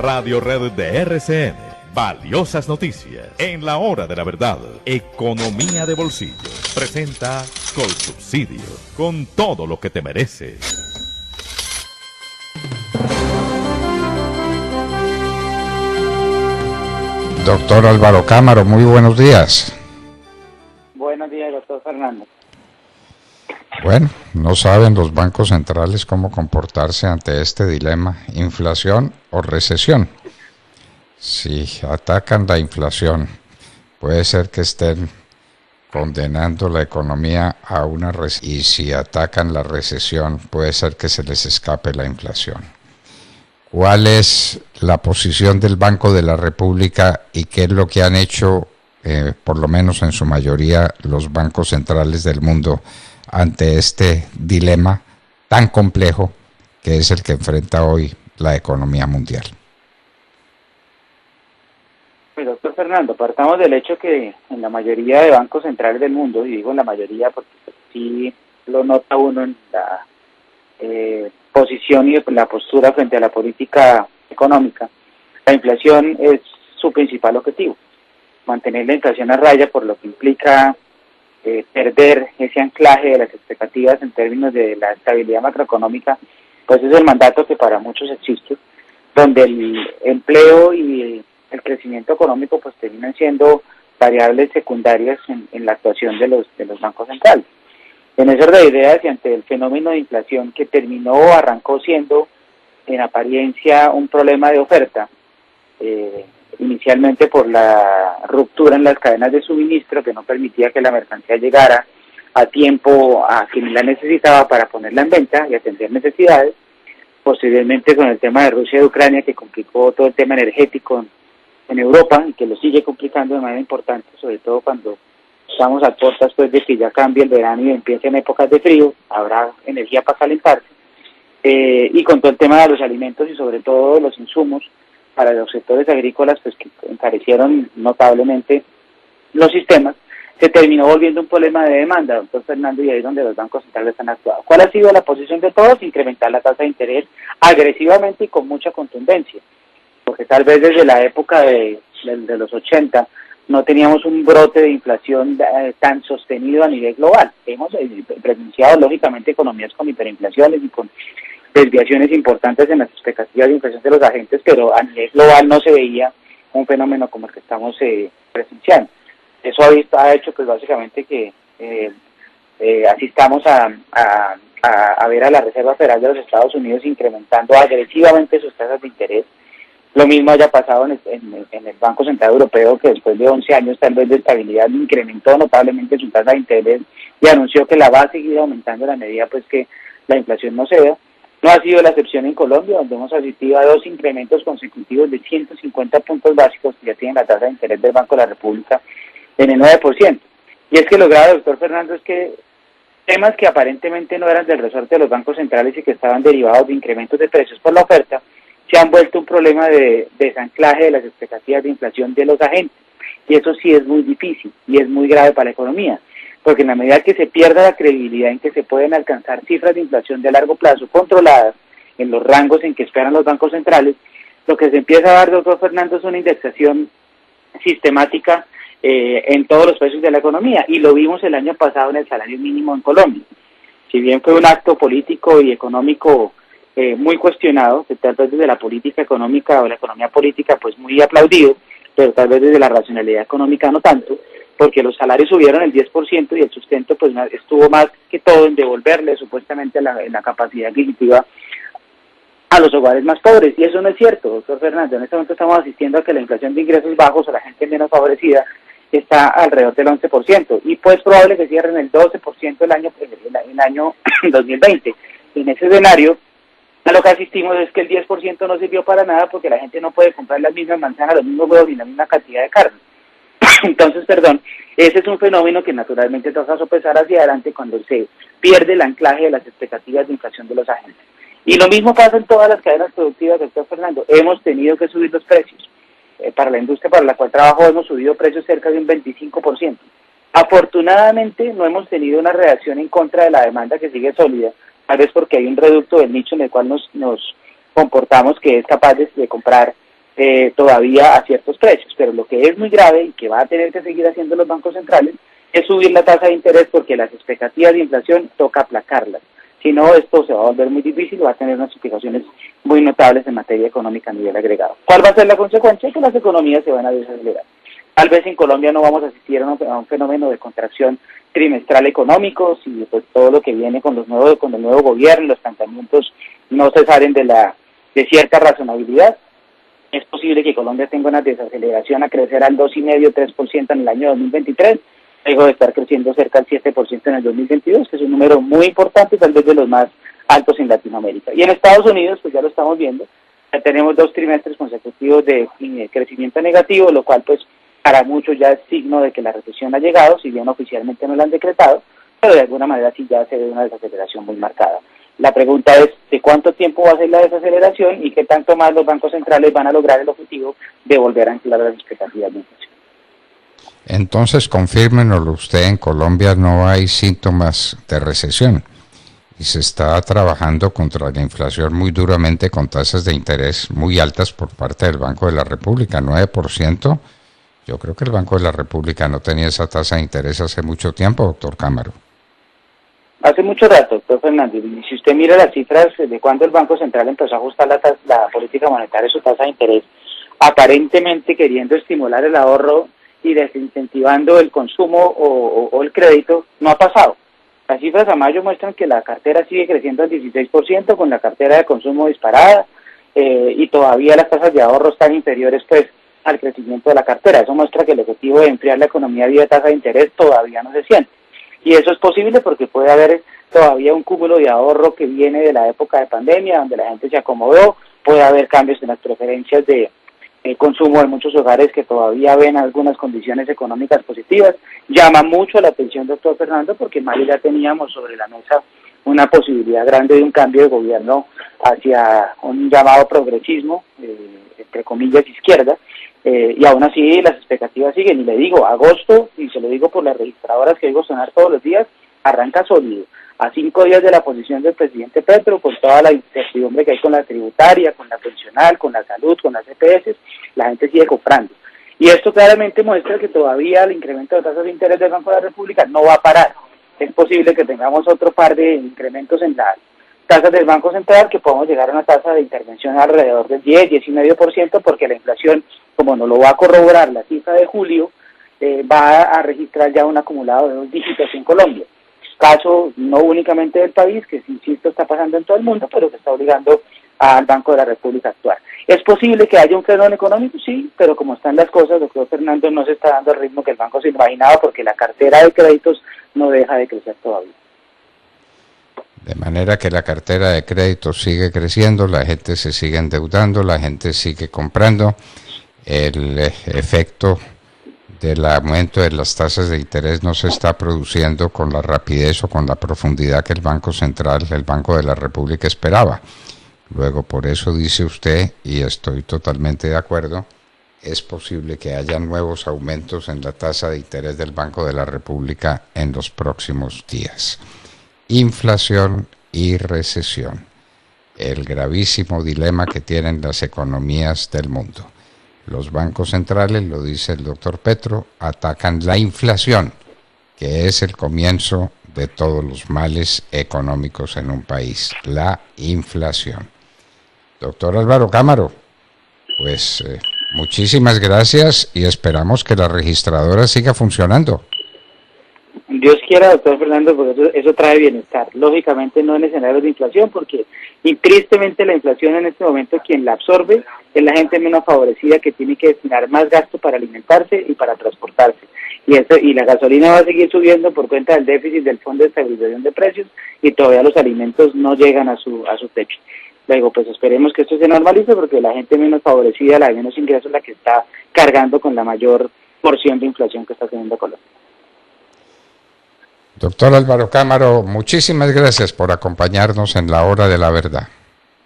Radio Red de RCN. Valiosas noticias en la hora de la verdad. Economía de bolsillo. Presenta Colsubsidio. Con todo lo que te mereces. Doctor Álvaro Cámara, muy buenos días. Buenos días, doctor Fernando. Bueno, no saben los bancos centrales cómo comportarse ante este dilema, inflación o recesión. Si atacan la inflación, puede ser que estén condenando la economía a una recesión, y si atacan la recesión, puede ser que se les escape la inflación. ¿Cuál es la posición del Banco de la República y qué es lo que han hecho, por lo menos en su mayoría, los bancos centrales del mundo ante este dilema tan complejo que es el que enfrenta hoy la economía mundial? Pues, doctor Fernando, partamos del hecho que en la mayoría de bancos centrales del mundo, y digo en la mayoría porque sí lo nota uno en la posición y la postura frente a la política económica, la inflación es su principal objetivo. Mantener la inflación a raya, por lo que implica perder ese anclaje de las expectativas en términos de la estabilidad macroeconómica, pues es el mandato que para muchos existe, donde el empleo y el crecimiento económico pues terminan siendo variables secundarias en la actuación de los bancos centrales. En ese orden de ideas y ante el fenómeno de inflación que arrancó siendo en apariencia un problema de oferta, inicialmente por la ruptura en las cadenas de suministro que no permitía que la mercancía llegara a tiempo a quien la necesitaba para ponerla en venta y atender necesidades, posteriormente con el tema de Rusia y Ucrania que complicó todo el tema energético en Europa y que lo sigue complicando de manera importante, sobre todo cuando estamos a puertas pues de que ya cambie el verano y empiecen épocas de frío, habrá energía para calentarse, y con todo el tema de los alimentos y sobre todo los insumos para los sectores agrícolas pues que encarecieron notablemente los sistemas, se terminó volviendo un problema de demanda, doctor Fernando, y ahí es donde los bancos centrales han actuado. ¿Cuál ha sido la posición de todos? Incrementar la tasa de interés agresivamente y con mucha contundencia, porque tal vez desde la época de los 80 no teníamos un brote de inflación tan sostenido a nivel global. Hemos presenciado lógicamente economías con hiperinflaciones y con desviaciones importantes en las expectativas de inflación de los agentes, pero a nivel global no se veía un fenómeno como el que estamos presenciando. Eso ha hecho pues básicamente que asistamos a ver a la Reserva Federal de los Estados Unidos incrementando agresivamente sus tasas de interés. Lo mismo haya pasado en el Banco Central Europeo, que después de 11 años tal vez de estabilidad incrementó notablemente su tasa de interés y anunció que la va a seguir aumentando a la medida pues que la inflación no ceda. No ha sido la excepción en Colombia, donde hemos asistido a 2 incrementos consecutivos de 150 puntos básicos que ya tienen la tasa de interés del Banco de la República en el 9%. Y es que lo grave, doctor Fernando, es que temas que aparentemente no eran del resorte de los bancos centrales y que estaban derivados de incrementos de precios por la oferta, se han vuelto un problema de desanclaje de las expectativas de inflación de los agentes. Y eso sí es muy difícil y es muy grave para la economía, porque en la medida que se pierda la credibilidad en que se pueden alcanzar cifras de inflación de largo plazo controladas en los rangos en que esperan los bancos centrales, lo que se empieza a dar, doctor Fernando, es una indexación sistemática en todos los precios de la economía, y lo vimos el año pasado en el salario mínimo en Colombia. Si bien fue un acto político y económico muy cuestionado, que tal vez desde la política económica o la economía política pues muy aplaudido, pero tal vez desde la racionalidad económica no tanto, porque los salarios subieron el 10% y el sustento pues estuvo más que todo en devolverle supuestamente la capacidad adquisitiva a los hogares más pobres, y eso no es cierto, doctor Fernando. En este momento estamos asistiendo a que la inflación de ingresos bajos o la gente menos favorecida está alrededor del 11%, y pues probable que cierren el 12% el año 2020. En ese escenario, a lo que asistimos es que el 10% no sirvió para nada porque la gente no puede comprar las mismas manzanas, los mismos huevos y la misma cantidad de carne. Entonces, ese es un fenómeno que naturalmente toca sopesar hacia adelante cuando se pierde el anclaje de las expectativas de inflación de los agentes. Y lo mismo pasa en todas las cadenas productivas, doctor Fernando. Hemos tenido que subir los precios. Para la industria para la cual trabajo hemos subido precios cerca de un 25%. Afortunadamente no hemos tenido una reacción en contra de la demanda que sigue sólida, tal vez porque hay un reducto del nicho en el cual nos comportamos que es capaz de comprar todavía a ciertos precios, pero lo que es muy grave y que va a tener que seguir haciendo los bancos centrales es subir la tasa de interés, porque las expectativas de inflación toca aplacarlas. Si no, esto se va a volver muy difícil y va a tener unas implicaciones muy notables en materia económica a nivel agregado. ¿Cuál va a ser la consecuencia? Que las economías se van a desacelerar. Tal vez en Colombia no vamos a asistir a un fenómeno de contracción trimestral económico, si pues todo lo que viene con el nuevo gobierno, los planteamientos no se salen de cierta razonabilidad. Es posible que Colombia tenga una desaceleración a crecer al 2,5-3% en el año 2023, luego de estar creciendo cerca del 7% en el 2022, que es un número muy importante, tal vez de los más altos en Latinoamérica. Y en Estados Unidos, pues ya lo estamos viendo, ya tenemos 2 trimestres consecutivos de crecimiento negativo, lo cual pues para muchos ya es signo de que la recesión ha llegado, si bien oficialmente no la han decretado, pero de alguna manera sí ya se ve una desaceleración muy marcada. La pregunta es de cuánto tiempo va a ser la desaceleración y qué tanto más los bancos centrales van a lograr el objetivo de volver a inflar las expectativas de inflación. Entonces, confírmenoslo usted, en Colombia no hay síntomas de recesión y se está trabajando contra la inflación muy duramente con tasas de interés muy altas por parte del Banco de la República, 9%. Yo creo que el Banco de la República no tenía esa tasa de interés hace mucho tiempo, doctor Cámaro. Hace mucho rato, doctor Fernández, y si usted mira las cifras de cuando el Banco Central empezó a ajustar la política monetaria, su tasa de interés, aparentemente queriendo estimular el ahorro y desincentivando el consumo o el crédito, no ha pasado. Las cifras a mayo muestran que la cartera sigue creciendo al 16%, con la cartera de consumo disparada, y todavía las tasas de ahorro están inferiores pues al crecimiento de la cartera. Eso muestra que el objetivo de enfriar la economía vía tasa de interés todavía no se siente. Y eso es posible porque puede haber todavía un cúmulo de ahorro que viene de la época de pandemia, donde la gente se acomodó, puede haber cambios en las preferencias de consumo de muchos hogares que todavía ven algunas condiciones económicas positivas. Llama mucho la atención, doctor Fernando, porque en mayo ya teníamos sobre la mesa una posibilidad grande de un cambio de gobierno hacia un llamado progresismo, entre comillas izquierda, y aún así las expectativas siguen. Y le digo, agosto, y se lo digo por las registradoras que oigo sonar todos los días, arranca sólido. A 5 días de la posición del presidente Petro, con toda la incertidumbre que hay con la tributaria, con la pensional, con la salud, con las EPS, la gente sigue comprando. Y esto claramente muestra que todavía el incremento de tasas de interés del Banco de la República no va a parar. Es posible que tengamos otro par de incrementos en las tasas del Banco Central, que podamos llegar a una tasa de intervención alrededor del 10-10,5%, porque la inflación, como nos lo va a corroborar la cifra de julio, va a registrar ya un acumulado de 2 dígitos en Colombia. Caso no únicamente del país, que insisto está pasando en todo el mundo, pero que está obligando al Banco de la República a actuar. ¿Es posible que haya un frenón económico? Sí, pero como están las cosas, doctor Fernando, no se está dando el ritmo que el banco se imaginaba, porque la cartera de créditos no deja de crecer todavía. De manera que la cartera de créditos sigue creciendo, la gente se sigue endeudando, la gente sigue comprando, el efecto del aumento de las tasas de interés no se está produciendo con la rapidez o con la profundidad que el Banco Central, el Banco de la República esperaba. Luego, por eso dice usted, y estoy totalmente de acuerdo, es posible que haya nuevos aumentos en la tasa de interés del Banco de la República en los próximos días. Inflación y recesión, el gravísimo dilema que tienen las economías del mundo. Los bancos centrales, lo dice el doctor Petro, atacan la inflación, que es el comienzo de todos los males económicos en un país, la inflación. Doctor Álvaro Cámaro, pues muchísimas gracias y esperamos que la registradora siga funcionando. Dios quiera, doctor Fernando, porque eso trae bienestar. Lógicamente no en escenarios de inflación, porque y tristemente la inflación en este momento quien la absorbe es la gente menos favorecida, que tiene que destinar más gasto para alimentarse y para transportarse. Y la gasolina va a seguir subiendo por cuenta del déficit del Fondo de Estabilización de Precios, y todavía los alimentos no llegan a su techo. Luego, pues esperemos que esto se normalice, porque la gente menos favorecida, la de menos ingresos, es la que está cargando con la mayor porción de inflación que está teniendo Colombia. Doctor Álvaro Cámaro, muchísimas gracias por acompañarnos en la Hora de la Verdad.